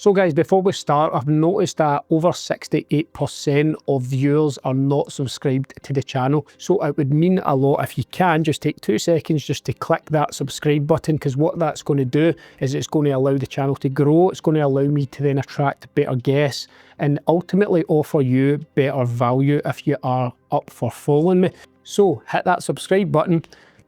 So guys, before we start, I've noticed that over 68% of viewers are not subscribed to the channel. So it would mean a lot if you can just take 2 seconds just to click that subscribe button, because what that's going to do is it's going to allow the channel to grow. It's going to allow me to then attract better guests and ultimately offer you better value if you are up for following me. So hit that subscribe button,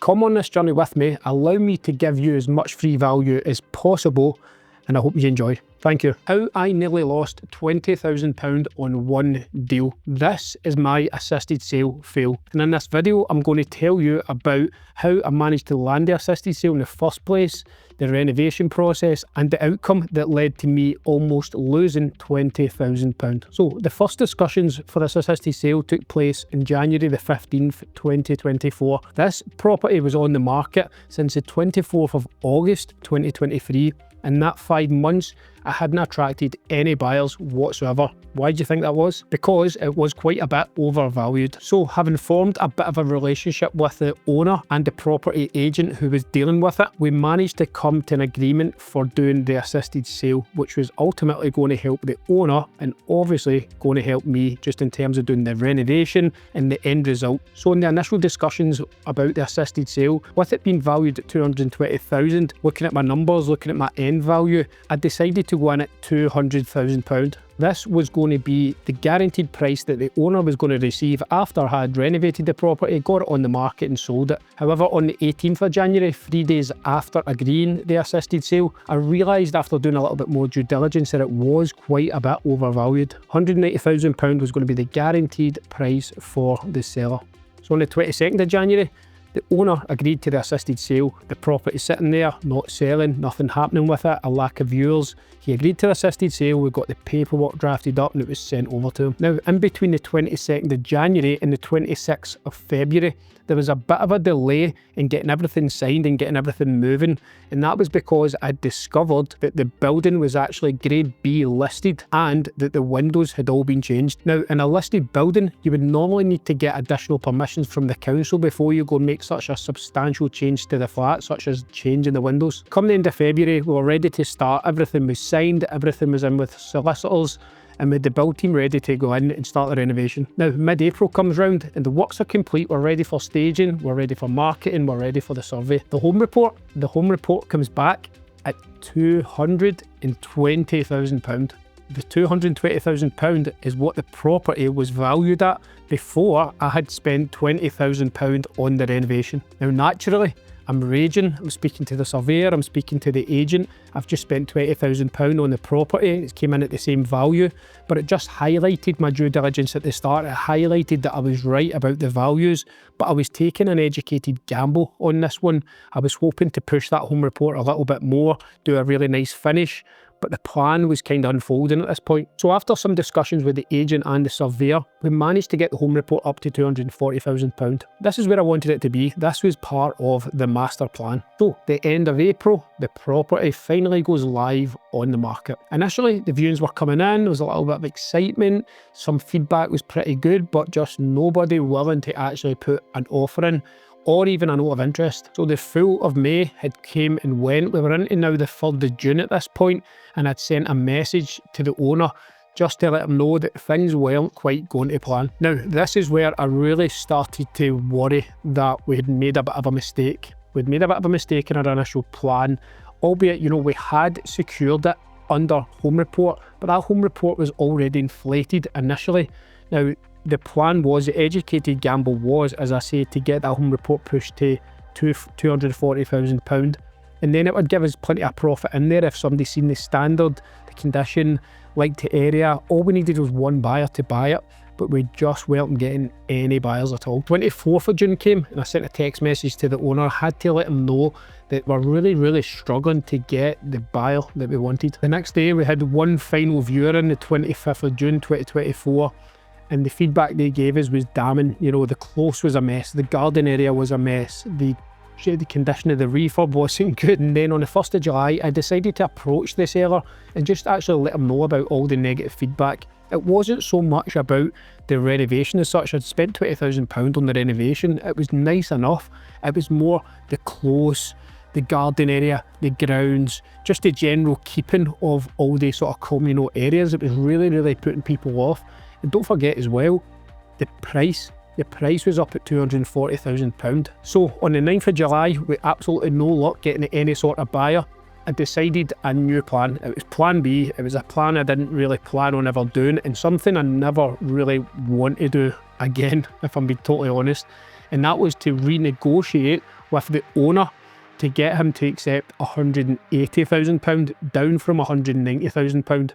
come on this journey with me, allow me to give you as much free value as possible, and I hope you enjoy. Thank you. How I nearly lost £20,000 on one deal. This is my assisted sale fail. And in this video, I'm going to tell you about how I managed to land the assisted sale in the first place, the renovation process, and the outcome that led to me almost losing £20,000. So the first discussions for this assisted sale took place in January the 15th, 2024. This property was on the market since the 24th of August, 2023. In that 5 months, I hadn't attracted any buyers whatsoever. Why do you think that was? Because it was quite a bit overvalued. So having formed a bit of a relationship with the owner and the property agent who was dealing with it, we managed to come to an agreement for doing the assisted sale, which was ultimately going to help the owner and obviously going to help me just in terms of doing the renovation and the end result. So in the initial discussions about the assisted sale, with it being valued at £220,000, looking at my numbers, looking at my end value, I decided to go in at £200,000. This was going to be the guaranteed price that the owner was going to receive after I had renovated the property, got it on the market and sold it. However, on the 18th of January, 3 days after agreeing the assisted sale, I realised after doing a little bit more due diligence that it was quite a bit overvalued. £180,000 was going to be the guaranteed price for the seller. So on the 22nd of January, the owner agreed to the assisted sale. The property sitting there, not selling, nothing happening with it, a lack of viewers. He agreed to the assisted sale, we got the paperwork drafted up and it was sent over to him. Now, in between the 22nd of January and the 26th of February, there was a bit of a delay in getting everything signed and getting everything moving. And that was because I discovered that the building was actually Grade B listed and that the windows had all been changed. Now, in a listed building, you would normally need to get additional permissions from the council before you go and make such a substantial change to the flat, such as changing the windows. Come the end of February, we were ready to start. Everything was signed, everything was in with solicitors, and with the build team ready to go in and start the renovation. Now, mid-April comes round and the works are complete. We're ready for staging, we're ready for marketing, we're ready for the survey. The home report comes back at £220,000. The £220,000 is what the property was valued at before I had spent £20,000 on the renovation. Now, naturally, I'm raging. I'm speaking to the surveyor, I'm speaking to the agent. I've just spent £20,000 on the property. It came in at the same value, but it just highlighted my due diligence at the start. It highlighted that I was right about the values, but I was taking an educated gamble on this one. I was hoping to push that home report a little bit more, do a really nice finish, but the plan was kind of unfolding at this point. So after some discussions with the agent and the surveyor, we managed to get the home report up to £240,000. This is where I wanted it to be. This was part of the master plan. So the end of April, the property finally goes live on the market. Initially, the viewings were coming in, there was a little bit of excitement, some feedback was pretty good, but just nobody willing to actually put an offer in, or even a note of interest. So the full of May had came and went. We were into now the 3rd of June at this point, and I'd sent a message to the owner just to let him know that things weren't quite going to plan. Now, this is where I really started to worry that we had made a bit of a mistake. We'd made a bit of a mistake in our initial plan, albeit, you know, we had secured it under home report, but that home report was already inflated initially. Now, the plan was, the educated gamble was, as I say, to get that home report pushed to £240,000. And then it would give us plenty of profit in there if somebody seen the standard, the condition, liked the area. All we needed was one buyer to buy it, but we just weren't getting any buyers at all. 24th of June came and I sent a text message to the owner. I had to let him know that we're really struggling to get the buyer that we wanted. The next day we had one final viewer in, the 25th of June 2024. And the feedback they gave us was damning. You know, the close was a mess, the garden area was a mess, the condition of the refurb wasn't good. And then on the 1st of July, I decided to approach the seller and just actually let him know about all the negative feedback. It wasn't so much about the renovation as such. I'd spent £20,000 on the renovation. It was nice enough. It was more the close, the garden area, the grounds, just the general keeping of all the sort of communal areas. It was really, really putting people off. And don't forget as well, the price. The price was up at £240,000. So on the 9th of July, with absolutely no luck getting any sort of buyer, I decided a new plan. It was plan B. It was a plan I didn't really plan on ever doing, and something I never really want to do again, if I'm being totally honest. And that was to renegotiate with the owner to get him to accept £180,000 down from £190,000.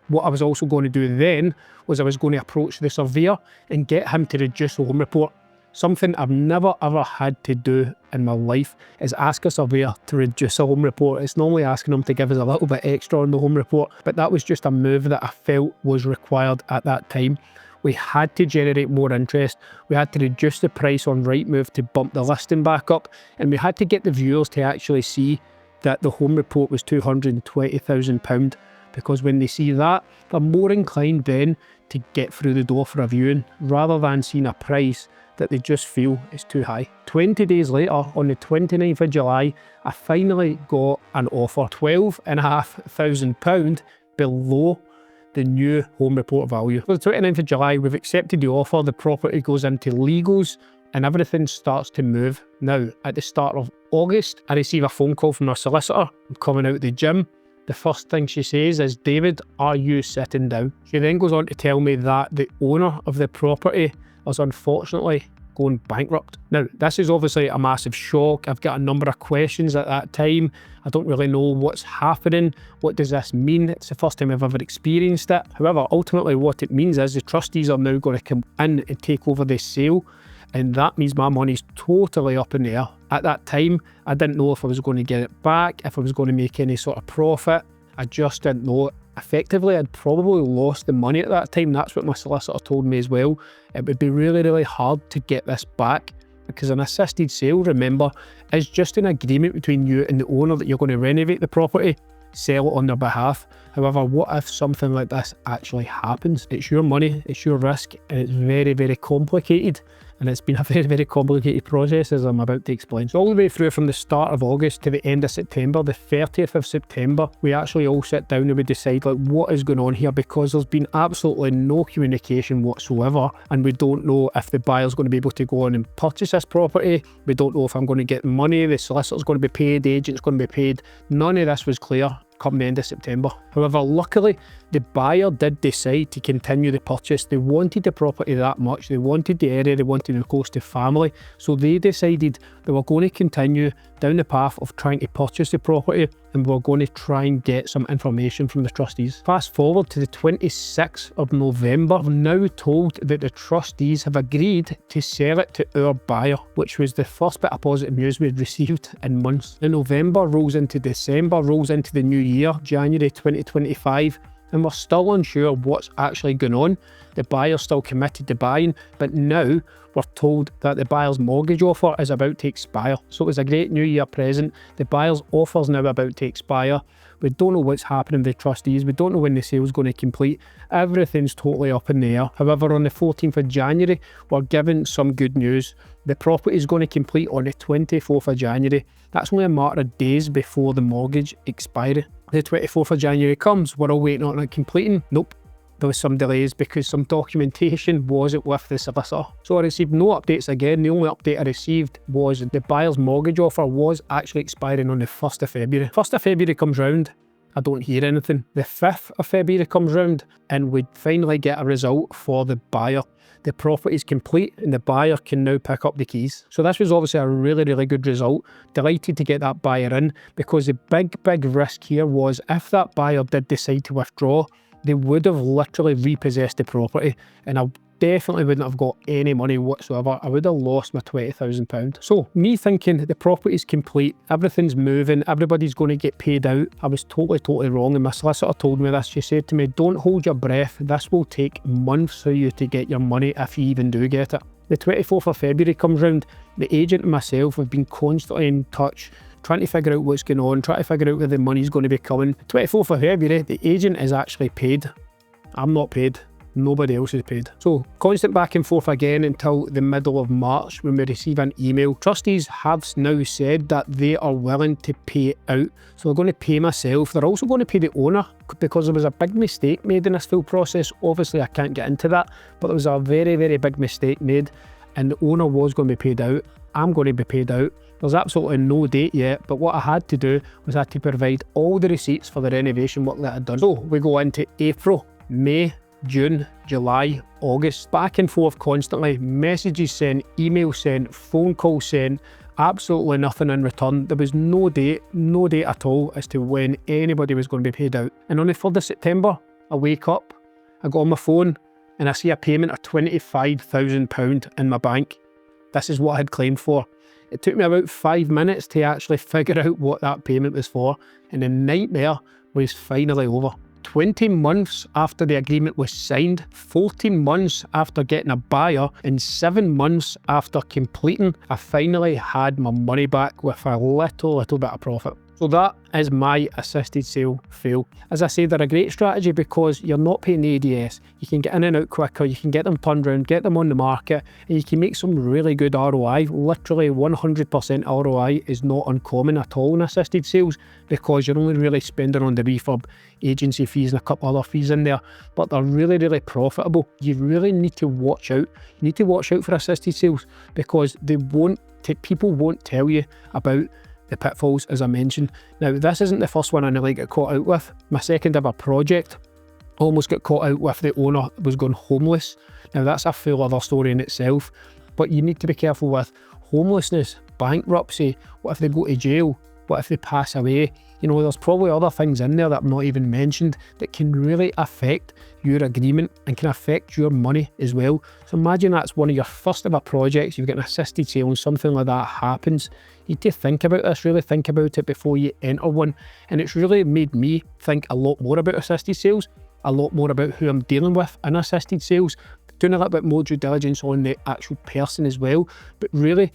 What I was also going to do then was I was going to approach the surveyor and get him to reduce the home report. Something I've never ever had to do in my life is ask a surveyor to reduce a home report. It's normally asking them to give us a little bit extra on the home report, but that was just a move that I felt was required at that time. We had to generate more interest, we had to reduce the price on Rightmove to bump the listing back up, and we had to get the viewers to actually see that the home report was £220,000, because when they see that, they're more inclined then to get through the door for a viewing, rather than seeing a price that they just feel is too high. 20 days later, on the 29th of July, I finally got an offer, £12,500 below the new home report value. On the 29th of July, we've accepted the offer, the property goes into legals, and everything starts to move. Now, at the start of August, I receive a phone call from our solicitor. I'm coming out of the gym. The first thing she says is, "David, are you sitting down?" She then goes on to tell me that the owner of the property is unfortunately going bankrupt. Now, this is obviously a massive shock. I've got a number of questions at that time. I don't really know what's happening. What does this mean? It's the first time I've ever experienced it. However, ultimately what it means is the trustees are now going to come in and take over this sale, and that means my money's totally up in the air. At that time, I didn't know if I was going to get it back, if I was going to make any sort of profit. I just didn't know. Effectively, I'd probably lost the money at that time. That's what my solicitor told me as well. It would be really, really hard to get this back, because an assisted sale, remember, is just an agreement between you and the owner that you're going to renovate the property, sell it on their behalf. However, what if something like this actually happens? It's your money, it's your risk, and it's very, very complicated. And it's been a very, very complicated process, as I'm about to explain. So all the way through from the start of August to the end of September, the 30th of September, we actually all sit down and we decide, like, what is going on here, because there's been absolutely no communication whatsoever, and we don't know if the buyer's going to be able to go on and purchase this property. We don't know if I'm going to get money, the solicitor's going to be paid, the agent's going to be paid. None of this was clear come the end of September. However, luckily, the buyer did decide to continue the purchase. They wanted the property that much, they wanted the area, they wanted it close to family, so they decided they were going to continue down the path of trying to purchase the property, and we were going to try and get some information from the trustees. Fast forward to the 26th of November, we're now told that the trustees have agreed to sell it to our buyer, which was the first bit of positive news we'd received in months. In November rolls into December, rolls into the new year, January 2025, and we're still unsure what's actually going on. The buyer's still committed to buying, but now we're told that the buyer's mortgage offer is about to expire. So it was a great New Year present. The buyer's offer is now about to expire. We don't know what's happening with the trustees. We don't know when the sale's going to complete. Everything's totally up in the air. However, on the 14th of January, we're given some good news. The property is going to complete on the 24th of January. That's only a matter of days before the mortgage expiry. The 24th of January comes, we're all waiting on it completing. Nope. There was some delays because some documentation wasn't with the solicitor. So I received no updates again. The only update I received was the buyer's mortgage offer was actually expiring on the 1st of February. 1st of February comes round, I don't hear anything. The 5th of February comes round and we finally get a result for the buyer. The property is complete and the buyer can now pick up the keys. So this was obviously a really, really good result. Delighted to get that buyer in, because the big risk here was if that buyer did decide to withdraw, they would have literally repossessed the property, and I definitely wouldn't have got any money whatsoever. I would have lost my £20,000. So me thinking the property's complete, everything's moving, everybody's going to get paid out, I was totally wrong, and my solicitor told me this. She said to me, don't hold your breath, this will take months for you to get your money if you even do get it. The 24th of February comes round, the agent and myself have been constantly in touch, trying to figure out what's going on, trying to figure out where the money's going to be coming. 24th of February, the agent is actually paid. I'm not paid. nobody else is paid. So constant back and forth again until the middle of March when we receive an email. Trustees have now said that they are willing to pay out. So they're going to pay myself. They're also going to pay the owner because there was a big mistake made in this full process. Obviously I can't get into that, but there was a very, very big mistake made and the owner was going to be paid out. I'm going to be paid out. There's absolutely no date yet, but what I had to do was I had to provide all the receipts for the renovation work that I'd done. So we go into April, May, June, July, August, back and forth constantly, messages sent, emails sent, phone calls sent, absolutely nothing in return. There was no date at all as to when anybody was going to be paid out. And on the 3rd of September, I wake up, I go on my phone and I see a payment of £25,000 in my bank. This is what I had claimed for. It took me about 5 minutes to actually figure out what that payment was for, and the nightmare was finally over. 20 months after the agreement was signed, 14 months after getting a buyer, and 7 months after completing, I finally had my money back with a little bit of profit. So that is my assisted sale fail. As I say, they're a great strategy because you're not paying the ADS. You can get in and out quicker, you can get them turned around, get them on the market, and you can make some really good ROI. Literally 100% ROI is not uncommon at all in assisted sales because you're only really spending on the refurb, agency fees and a couple other fees in there, but they're really profitable. You really need to watch out. You need to watch out for assisted sales because people won't tell you about the pitfalls, as I mentioned. Now, this isn't the first one I nearly got caught out with. My second ever project almost got caught out with the owner was going homeless. Now, that's a full other story in itself, but you need to be careful with homelessness, bankruptcy. What if they go to jail? What if they pass away? You know, there's probably other things in there that I've not even mentioned that can really affect your agreement and can affect your money as well. So imagine that's one of your first ever projects, you've got an assisted sale and something like that happens. You need to think about this, really think about it before you enter one. And it's really made me think a lot more about assisted sales, a lot more about who I'm dealing with in assisted sales, doing a little bit more due diligence on the actual person as well. But really,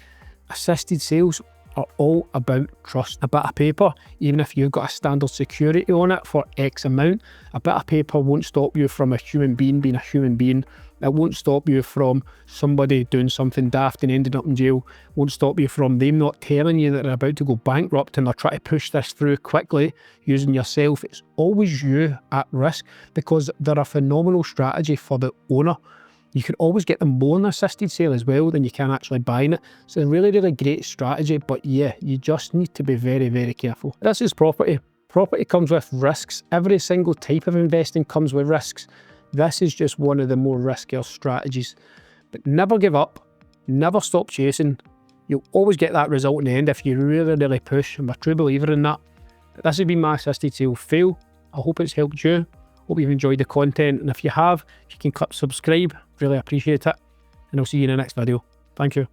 assisted sales are all about trust. A bit of paper, even if you've got a standard security on it for X amount, a bit of paper won't stop you from a human being being a human being. It won't stop you from somebody doing something daft and ending up in jail. It won't stop you from them not telling you that they're about to go bankrupt and they're trying to push this through quickly using yourself. It's always you at risk because they're a phenomenal strategy for the owner. You can always get them more in assisted sale as well than you can actually buying it. So a really great strategy, but yeah, you just need to be very careful. This is property. Property comes with risks. Every single type of investing comes with risks. This is just one of the more riskier strategies. But never give up, never stop chasing. You'll always get that result in the end if you really push. I'm a true believer in that. But this has been my assisted sale fail. I hope it's helped you. Hope you've enjoyed the content, and if you have, if you can click subscribe, really appreciate it. And I'll see you in the next video. Thank you.